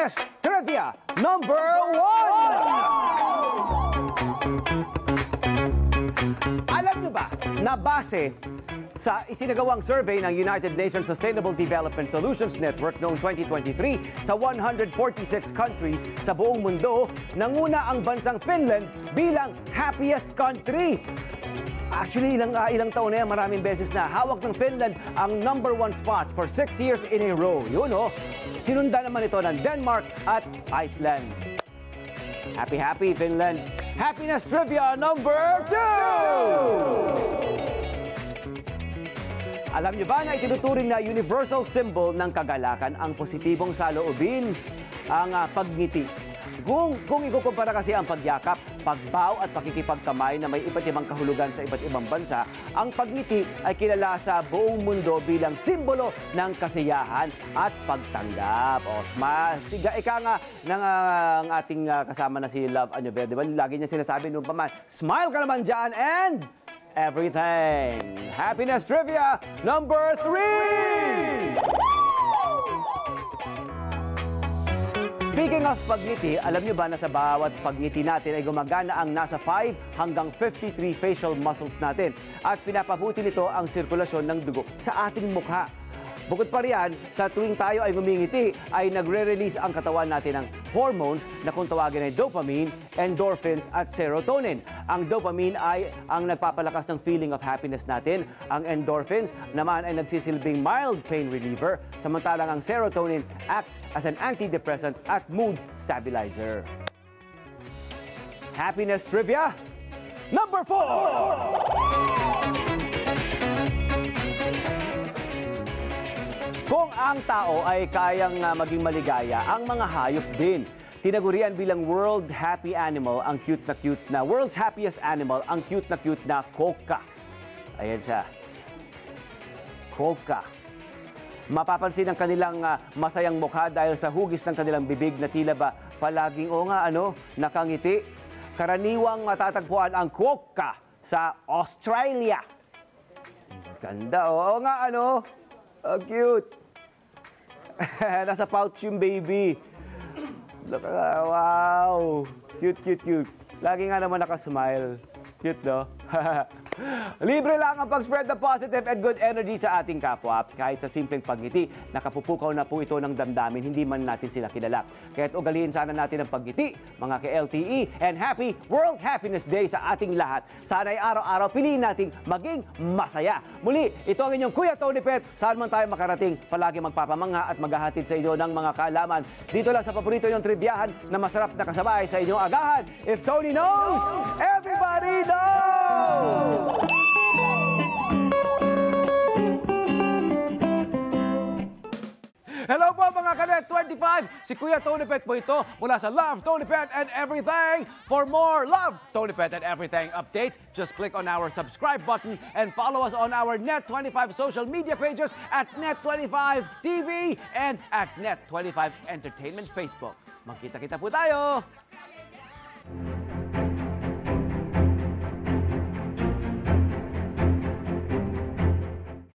Happiness Trivia number 1! Alam niyo ba na base sa isinagawang survey ng United Nations Sustainable Development Solutions Network noong 2023 sa 146 countries sa buong mundo, nanguna ang bansang Finland bilang happiest country. Actually, ilang taon na yan, maraming beses na. Hawak ng Finland ang number 1 spot for 6 years in a row. Yun sinundan naman ito ng Denmark at Iceland. Happy, Finland. Happiness Trivia number 2! Alam niyo ba na itinuturing na universal symbol ng kagalakan ang positibong saloobin, ang pagngiti? Kung ikukumpara kasi ang pagyakap, pagbaw at pakikipagkamay na may iba't ibang kahulugan sa iba't ibang bansa, ang pagngiti ay kilala sa buong mundo bilang simbolo ng kasiyahan at pagtanggap. Ika nga ng ating kasama na si Love Añover, di ba? Lagi niya sinasabi nung paman, smile ka naman dyan and everything. Happiness Trivia number 3! Speaking of pagngiti, alam niyo ba na sa bawat pagngiti natin ay gumagana ang nasa 5 hanggang 53 facial muscles natin at pinapabuti nito ang sirkulasyon ng dugo sa ating mukha. Bukod pa riyan, sa tuwing tayo ay ngumingiti, ay nagre-release ang katawan natin ng hormones na kung tawagin ay dopamine, endorphins at serotonin. Ang dopamine ay ang nagpapalakas ng feeling of happiness natin. Ang endorphins naman ay nagsisilbing mild pain reliever, samantalang ang serotonin acts as an antidepressant at mood stabilizer. Happiness Trivia number 4! Kung ang tao ay kayang maging maligaya, ang mga hayop din. Tinagurian bilang World's Happiest Animal ang cute na koka. Ayan siya. Koka. Mapapansin ang kanilang masayang mukha dahil sa hugis ng kanilang bibig na tila ba palaging nakangiti. Karaniwang matatagpuan ang koka sa Australia. Ganda, cute. Nasa pouch yung baby. Look, wow. Cute. Lagi nga naman nakasmile. Cute, no? Libre lang ang pag-spread ng positive and good energy sa ating kapwa. Kahit sa simpleng pagngiti, nakapupukaw na po ito ng damdamin, hindi man natin sila kilala. Kaya't ugaliin sana natin ang pagngiti, mga ka-LTE, and happy World Happiness Day sa ating lahat. Sana'y araw-araw piliin nating maging masaya. Muli, ito ang inyong Kuya Tony Pet. Saan man tayo makarating, palagi magpapamangha at maghahatid sa inyo ng mga kaalaman. Dito lang sa paborito yung trivyahan na masarap na kasabay sa inyong agahan. If Tony knows, everybody knows! Hello po mga Kanet 25! Si Kuya Tony Pet po ito mula sa Love, Tony Pet and Everything. For more Love, Tony Pet and Everything updates, just click on our subscribe button and follow us on our Net25 social media pages at Net25 TV and at Net25 Entertainment Facebook. Magkita-kita po tayo!